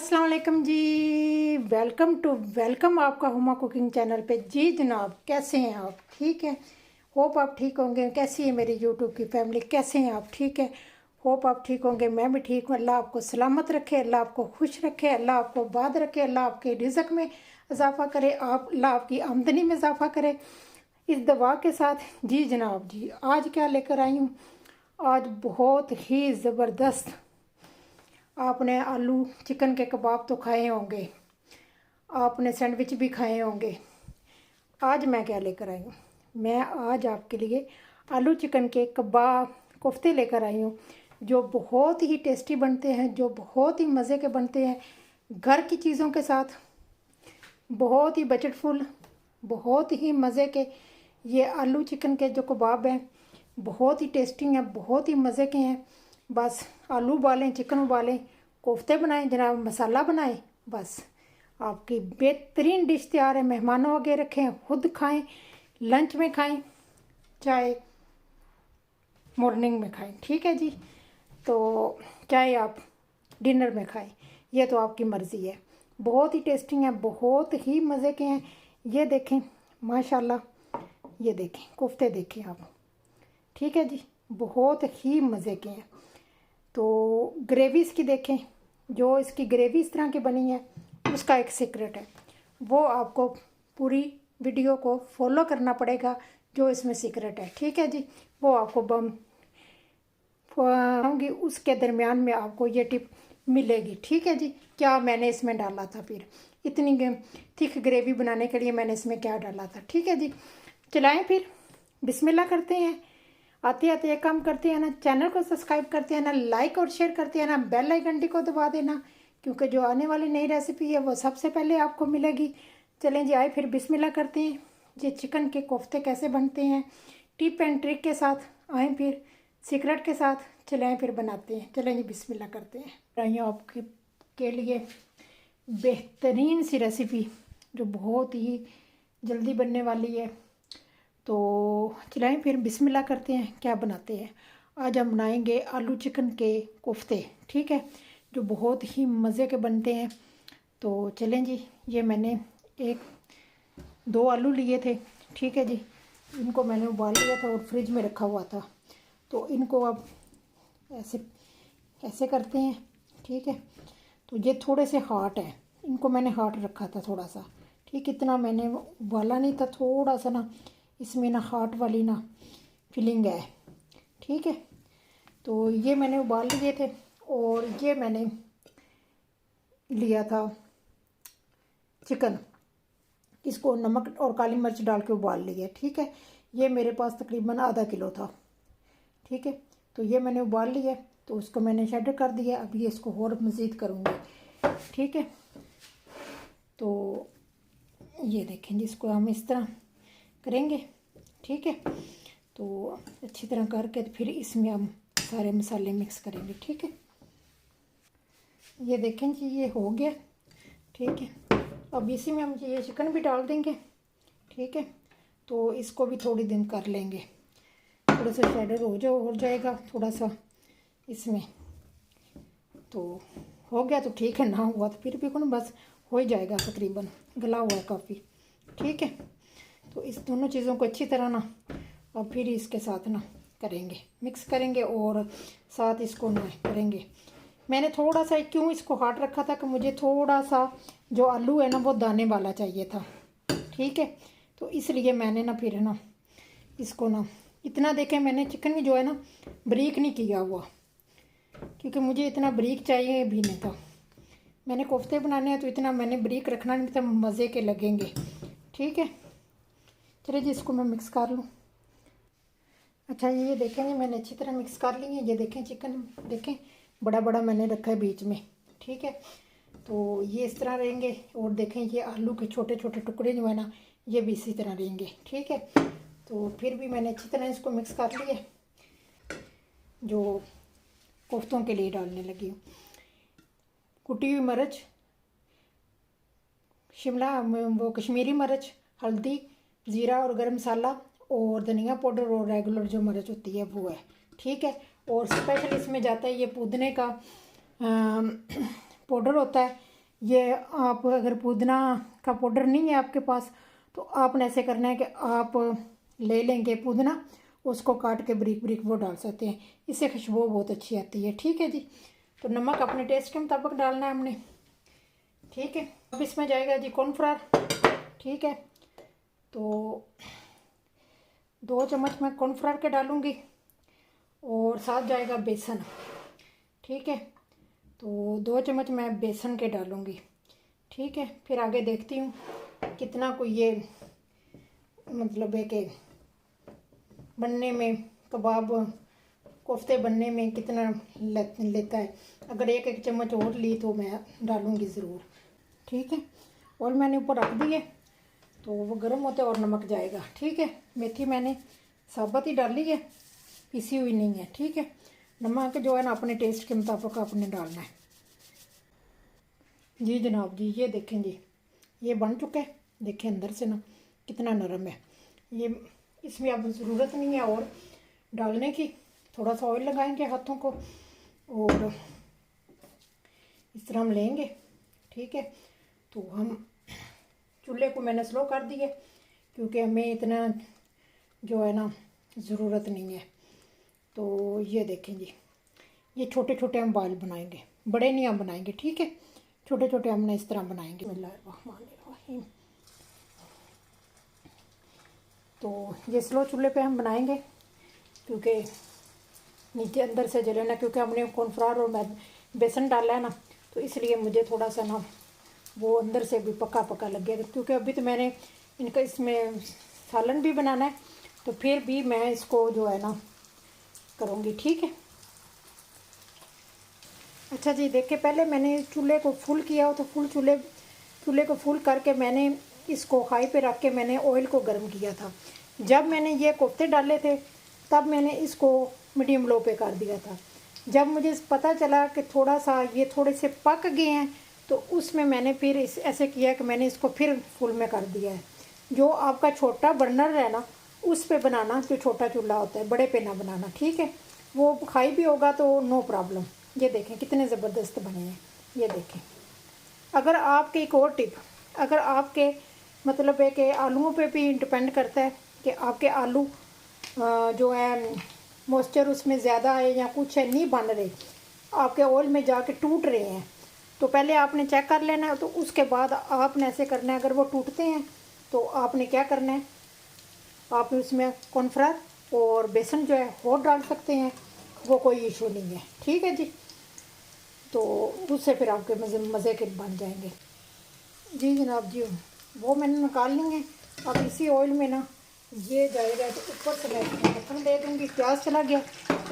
अस्सलाम वालेकुम जी। वेलकम आपका हुमा कुकिंग चैनल पे। जी जनाब, कैसे हैं आप? ठीक है, होप आप ठीक होंगे। कैसी है मेरी यूट्यूब की फैमिली? कैसे हैं आप? ठीक है, होप आप ठीक होंगे। मैं भी ठीक हूँ। अल्लाह आपको सलामत रखे, अल्लाह आपको खुश रखे, अल्लाह आपको बाद रखे, अल्लाह आपके रिज़्क में इजाफ़ा करे, अल्लाह आपकी आमदनी में इजाफ़ा करे, इस दुआ के साथ। जी जनाब जी, आज क्या लेकर आई हूँ? आज बहुत ही ज़बरदस्त आपने आलू चिकन के कबाब तो खाए होंगे, आपने सैंडविच भी खाए होंगे। आज मैं क्या लेकर आई हूँ? मैं आज आपके लिए आलू चिकन के कबाब कोफ्ते लेकर आई हूँ, जो बहुत ही टेस्टी बनते हैं, जो बहुत ही मज़े के बनते हैं, घर की चीज़ों के साथ, बहुत ही बजटफुल, बहुत ही मज़े के। ये आलू चिकन के जो कबाब हैं बहुत ही टेस्टी हैं, बहुत ही मज़े के हैं। बस आलू उबालें, चिकन उबालें, कोफ्ते बनाएं जनाब, मसाला बनाएं, बस आपकी बेहतरीन डिश तैयार है। मेहमानों आगे रखें, खुद खाएं, लंच में खाएं, चाहे मॉर्निंग में खाएं। ठीक है जी, तो चाहे आप डिनर में खाएं, ये तो आपकी मर्ज़ी है। बहुत ही टेस्टी हैं, बहुत ही मज़े के हैं। ये देखें माशाल्लाह, ये देखें कोफ्ते देखें आप। ठीक है जी, बहुत ही मज़े के हैं। तो ग्रेवी इसकी देखें, जो इसकी ग्रेवी इस तरह की बनी है उसका एक सीक्रेट है, वो आपको पूरी वीडियो को फॉलो करना पड़ेगा, जो इसमें सीक्रेट है। ठीक है जी, वो आपको होंगी उसके दरमियान में आपको ये टिप मिलेगी। ठीक है जी, क्या मैंने इसमें डाला था, फिर इतनी थिक ग्रेवी बनाने के लिए मैंने इसमें क्या डाला था। ठीक है जी, चलाएं फिर, बिस्मिल्लाह करते हैं। आते आते एक काम करते हैं ना, चैनल को सब्सक्राइब करते हैं ना, लाइक और शेयर करते हैं ना, बेल आइकन को दबा देना, क्योंकि जो आने वाली नई रेसिपी है वो सबसे पहले आपको मिलेगी। चलें जी, आए फिर बिस्मिल्लाह करते हैं। ये चिकन के कोफ्ते कैसे बनते हैं टिप एंड ट्रिक के साथ, आए फिर सीक्रेट के साथ, चले आए फिर बनाते हैं। चलें जी, बिस्मिल्लाह करते हैं। आइए आपके के लिए बेहतरीन सी रेसिपी जो बहुत ही जल्दी बनने वाली है। तो चलाएं फिर बिस्मिल्लाह करते हैं, क्या बनाते हैं। आज हम बनाएंगे आलू चिकन के कोफ्ते। ठीक है, जो बहुत ही मज़े के बनते हैं। तो चलें जी, ये मैंने दो आलू लिए थे। ठीक है जी, इनको मैंने उबाल लिया था और फ्रिज में रखा हुआ था। तो इनको अब ऐसे ऐसे करते हैं। ठीक है, तो ये थोड़े से हार्ड हैं, इनको मैंने हार्ड रखा था थोड़ा सा। ठीक, इतना मैंने उबाला नहीं था, थोड़ा सा ना इसमें ना हार्ट वाली ना फीलिंग है। ठीक है, तो ये मैंने उबाल लिए थे और ये मैंने लिया था चिकन, इसको नमक और काली मिर्च डाल के उबाल लिया। ठीक है, ये मेरे पास तकरीबन आधा किलो था। ठीक है, तो ये मैंने उबाल लिया, तो उसको मैंने शेड कर दिया। अब ये इसको और मज़ीद करूँगी। ठीक है, तो ये देखें जिसको हम इस तरह करेंगे। ठीक है, तो अच्छी तरह करके फिर इसमें हम सारे मसाले मिक्स करेंगे। ठीक है, ये देखें जी, ये हो गया। ठीक है, अब इसी में हम ये चिकन भी डाल देंगे। ठीक है, तो इसको भी थोड़ी दिन कर लेंगे, थोड़ा सा शेडर हो जाएगा थोड़ा सा इसमें। तो हो गया तो ठीक है, ना हुआ तो फिर भी कौन, बस हो ही जाएगा, तकरीबन गला हुआ है काफ़ी। ठीक है, तो इस दोनों चीज़ों को अच्छी तरह ना अब फिर इसके साथ ना करेंगे, मिक्स करेंगे और साथ इसको ना करेंगे। मैंने थोड़ा सा क्यों इसको हार्ड रखा था कि मुझे थोड़ा सा जो आलू है ना वो दाने वाला चाहिए था। ठीक है, तो इसलिए मैंने ना फिर ना इसको ना इतना, देखें मैंने चिकन भी जो है ना बारीक नहीं किया हुआ, क्योंकि मुझे इतना बारीक चाहिए भी नहीं था। मैंने कोफ्ते बनाने हैं तो इतना मैंने बारीक रखना नहीं था, मज़े के लगेंगे। ठीक है, चलिए जी, इसको मैं मिक्स कर लूँ। अच्छा, ये देखेंगे मैंने अच्छी तरह मिक्स कर ली है। ये देखें चिकन, देखें बड़ा बड़ा मैंने रखा है बीच में। ठीक है, तो ये इस तरह रहेंगे। और देखें ये आलू के छोटे छोटे टुकड़े जो है ना, ये भी इसी तरह रहेंगे। ठीक है, तो फिर भी मैंने अच्छी तरह इसको मिक्स कर लिया, जो कोफ्तों के लिए डालने लगी हूँ। कुटी हुई मिर्च, शिमला वो कश्मीरी मिर्च, हल्दी, ज़ीरा और गरम मसाला और धनिया पाउडर और रेगुलर जो मिर्च होती है वो है। ठीक है, और स्पेशल इसमें जाता है ये पुदीने का पाउडर होता है, ये आप अगर पुदीना का पाउडर नहीं है आपके पास तो आपने ऐसे करना है कि आप ले लेंगे पुदीना, उसको काट के बारीक बारीक वो डाल सकते हैं, इससे खुशबू बहुत अच्छी आती है। ठीक है जी। तो नमक अपने टेस्ट के मुताबिक डालना है हमने। ठीक है। अब इसमें जाएगा जी कॉर्नफ्लावर। ठीक है। तो 2 चम्मच मैं कॉर्नफ्लावर के डालूँगी और साथ जाएगा बेसन। ठीक है। तो 2 चम्मच मैं बेसन के डालूँगी। ठीक है। फिर आगे देखती हूँ कितना कोई ये मतलब है कि बनने में, कबाब कोफ्ते बनने में कितना लेता है। अगर 1 चम्मच और ली तो मैं डालूँगी ज़रूर। ठीक है। और मैंने ऊपर रख दिए तो वो गर्म होते और नमक जाएगा। ठीक है। मेथी मैंने साबुत ही डाली है, पिसी हुई नहीं है। ठीक है। नमक जो है ना अपने टेस्ट के मुताबिक आपने डालना है। जी जनाब जी, ये देखें जी, ये बन चुका है। देखें अंदर से ना कितना नरम है ये। इसमें अब ज़रूरत नहीं है और डालने की। थोड़ा सा ऑयल लगाएंगे हाथों को और इस तरह हम लेंगे। ठीक है। तो हम चूल्हे को मैंने स्लो कर दिया क्योंकि हमें इतना जो है ना ज़रूरत नहीं है। तो ये देखें जी, ये छोटे छोटे हम बाल बनाएंगे, बड़े नहीं हम बनाएंगे। ठीक है। छोटे छोटे हमने इस तरह बनाएंगे। बिस्मिल्लाहिर्रहमानिर्रहीम। तो ये स्लो चूल्हे पे हम बनाएंगे क्योंकि नीचे अंदर से जले ना, क्योंकि हमने कॉर्नफ्लावर और बेसन डाला है ना, तो इसलिए मुझे थोड़ा सा ना वो अंदर से भी पका पका लगेगा। क्योंकि अभी तो मैंने इनका इसमें सालन भी बनाना है, तो फिर भी मैं इसको जो है ना करूँगी। ठीक है। अच्छा जी, देखिए पहले मैंने चूल्हे को फुल किया हो तो चूल्हे को फुल करके मैंने इसको हाई पे रख के मैंने ऑयल को गर्म किया था। जब मैंने ये कोफ्ते डाले थे तब मैंने इसको मीडियम लो पे कर दिया था। जब मुझे पता चला कि थोड़ा सा ये थोड़े से पक गए हैं तो उसमें मैंने फिर इस ऐसे किया कि मैंने इसको फिर फुल में कर दिया है। जो आपका छोटा बर्नर है ना उस पे बनाना, जो छोटा चूल्हा होता है, बड़े पे ना बनाना। ठीक है। वो हाई भी होगा तो नो प्रॉब्लम। ये देखें कितने ज़बरदस्त बने हैं। ये देखें। अगर आपके एक और टिप, अगर आपके मतलब है कि आलूओं पे भी डिपेंड करता है कि आपके आलू जो है मॉइस्चर उसमें ज़्यादा है या कुछ है, नहीं बन रहे, आपके ऑयल में जाके टूट रहे हैं, तो पहले आपने चेक कर लेना है। तो उसके बाद आपने ऐसे करना है, अगर वो टूटते हैं तो आपने क्या करना है, आप उसमें कॉर्नफ्लावर और बेसन जो है और डाल सकते हैं, वो कोई इशू नहीं है। ठीक है जी। तो उससे फिर आपके मज़े के बन जाएंगे। जी जनाब जी, वो मैंने निकाल ली है। अब इसी ऑयल में ना ये जाएगा तो ऊपर से मैं ढक्कन दे दूँगी। प्याज चला गया।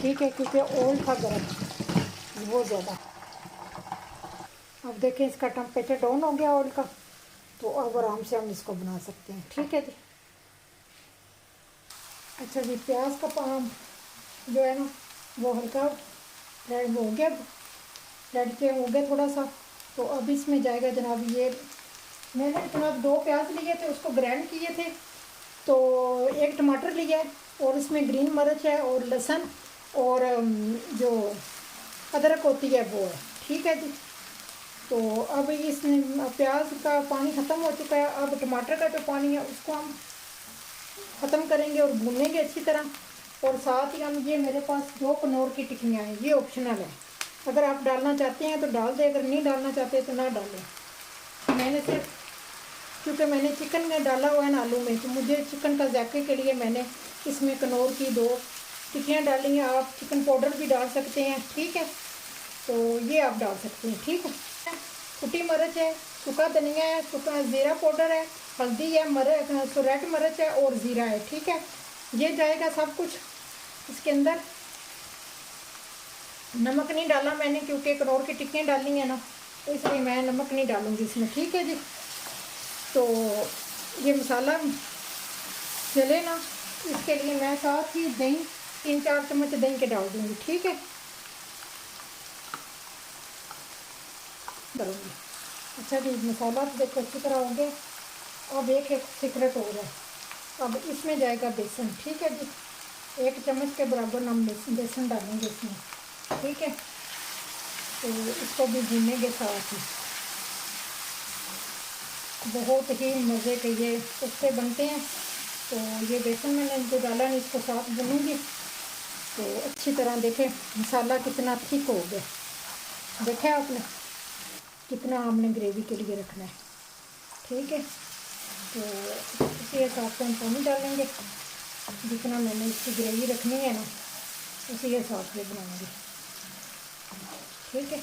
ठीक है, क्योंकि ऑयल था गर्म बहुत ज़्यादा। अब देखें इसका टेम्परेचर डाउन हो गया ऑयल का, तो अब आराम से हम इसको बना सकते हैं। ठीक है जी। अच्छा जी, प्याज का पाम जो है ना वो हल्का रेड हो गया, रेड के हो गया थोड़ा सा। तो अब इसमें जाएगा जनाब, ये मैंने जनाब 2 प्याज लिए थे, उसको ग्राइंड किए थे। तो 1 टमाटर लिया है और इसमें ग्रीन मिर्च है और लहसुन और जो अदरक होती है वो है। ठीक है जी। तो अब इस प्याज का पानी ख़त्म हो चुका है। अब टमाटर का जो पानी है उसको हम ख़त्म करेंगे और भूनेंगे अच्छी तरह। और साथ ही हम ये मेरे पास 2 कनौर की टिक्कियाँ हैं, ये ऑप्शनल है, अगर आप डालना चाहते हैं तो डाल दें, अगर नहीं डालना चाहते तो ना डालें। मैंने सिर्फ क्योंकि मैंने चिकन में डाला हुआ है ना आलू में, तो मुझे चिकन का जायके के लिए मैंने इसमें कनौर की 2 टिक्कियाँ डाली हैं। आप चिकन पाउडर भी डाल सकते हैं। ठीक है। तो ये आप डाल सकते हैं। ठीक है। कुटी मिर्च है, सूखा धनिया है, सूखा ज़ीरा पाउडर है, हल्दी है, रेड मिर्च है और ज़ीरा है। ठीक है। ये जाएगा सब कुछ इसके अंदर। नमक नहीं डाला मैंने क्योंकि कनौर की टिक्कियाँ डाली हैं ना, तो इसलिए मैं नमक नहीं डालूँगी इसमें। ठीक है जी। तो ये मसाला चले ना, इसके लिए मैं साथ ही दही 3-4 चम्मच दही के डाल दूँगी। ठीक है। डालूँगी। अच्छा जी, मसाला तो देखो अच्छी तरह हो गया। अब एक सीक्रेट हो रहा है, अब इसमें जाएगा बेसन। ठीक है जी। 1 चम्मच के बराबर हम बेसन डालेंगे इसमें। ठीक है। तो इसको भी भूनेंगे साथ ही। बहुत ही मज़े के ये कोफ्ते बनते हैं। तो ये बेसन मैंने इनको डाला नहीं, इसको साथ भूनूंगी तो अच्छी तरह देखें मसाला कितना थिक हो गया। देखें आपने कितना हमने ग्रेवी के लिए रखना है, ठीक है। तो इसी हिसाब से हम पानी डालेंगे, जितना मैंने इसकी ग्रेवी रखनी है ना उसी हिसाब से बनाऊंगी, ठीक है।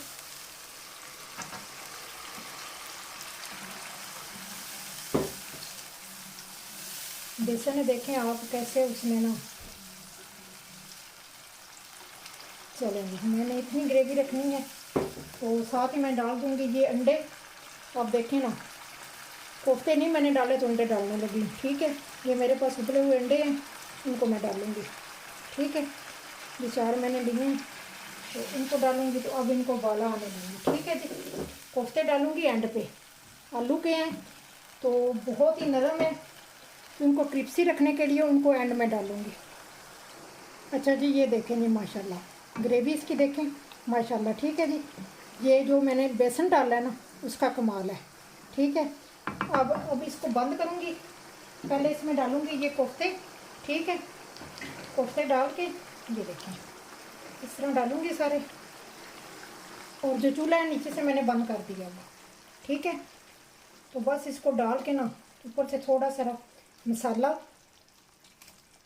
बेसन देखें आप कैसे उसमें ना चलेंगे। मैंने इतनी ग्रेवी रखनी है तो साथ ही मैं डाल दूंगी ये अंडे। आप देखें ना, कोफ्ते नहीं मैंने डाले तो अंडे डालने लगी, ठीक है। ये मेरे पास उबले हुए अंडे हैं, इनको मैं डालूंगी, ठीक है। ये 4 मैंने लिए हैं तो इनको डालूंगी। तो अब इनको उबाला आने दूँगी, ठीक है जी। कोफ्ते डालूंगी एंड पे। आलू के हैं तो बहुत ही नरम है, तो इनको क्रिस्पी रखने के लिए उनको एंड में डालूंगी। अच्छा जी, ये देखें जी माशाल्लाह ग्रेवी इसकी देखें माशाल्लाह, ठीक है जी। ये जो मैंने बेसन डाला है ना उसका कमाल है, ठीक है। अब इसको बंद करूँगी, पहले इसमें डालूँगी ये कोफ्ते, ठीक है। कोफ्ते डाल के ये देखें इस तरह डालूँगी सारे, और जो चूल्हा है नीचे से मैंने बंद कर दिया वो, ठीक है। तो बस इसको डाल के ना ऊपर से थोड़ा सा मसाला,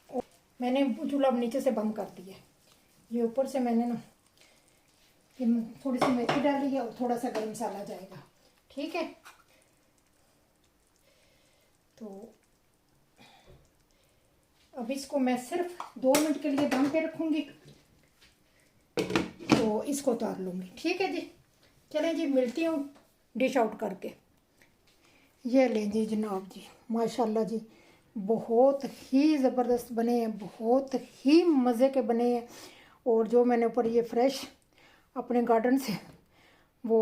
और मैंने चूल्हा नीचे से बंद कर दिया। ये ऊपर से मैंने ना थोड़ी सी मेथी डाली है और थोड़ा सा गरम मसाला जाएगा, ठीक है। तो अब इसको मैं सिर्फ 2 मिनट के लिए दम पे रखूँगी, तो इसको उतार लूँगी, ठीक है जी। चलें जी, मिलती हूँ डिश आउट करके। ये लें जी जनाब जी, माशाल्लाह जी बहुत ही ज़बरदस्त बने हैं, बहुत ही मज़े के बने हैं। और जो मैंने ऊपर ये फ्रेश अपने गार्डन से वो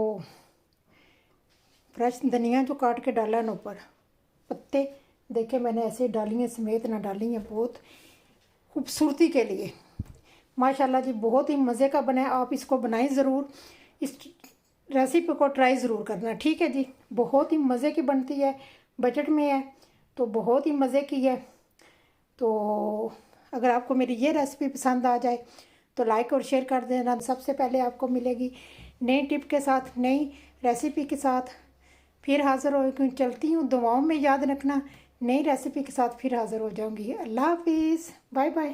फ्रेश धनिया जो काट के डाला है ना ऊपर पत्ते, देखे मैंने ऐसे डाली हैं समेत ना डाली हैं, बहुत खूबसूरती के लिए माशाल्लाह जी बहुत ही मज़े का बना है। आप इसको बनाएं ज़रूर, इस रेसिपी को ट्राई ज़रूर करना, ठीक है जी। बहुत ही मज़े की बनती है, बजट में है तो बहुत ही मज़े की है। तो अगर आपको मेरी ये रेसिपी पसंद आ जाए तो लाइक और शेयर कर देना। सबसे पहले आपको मिलेगी नई टिप के साथ, नई रेसिपी के साथ फिर हाज़िर हो चलती हूँ। दुआओं में याद रखना, नई रेसिपी के साथ फिर हाज़िर हो जाऊँगी। अल्लाह हाफिज़, बाय बाय।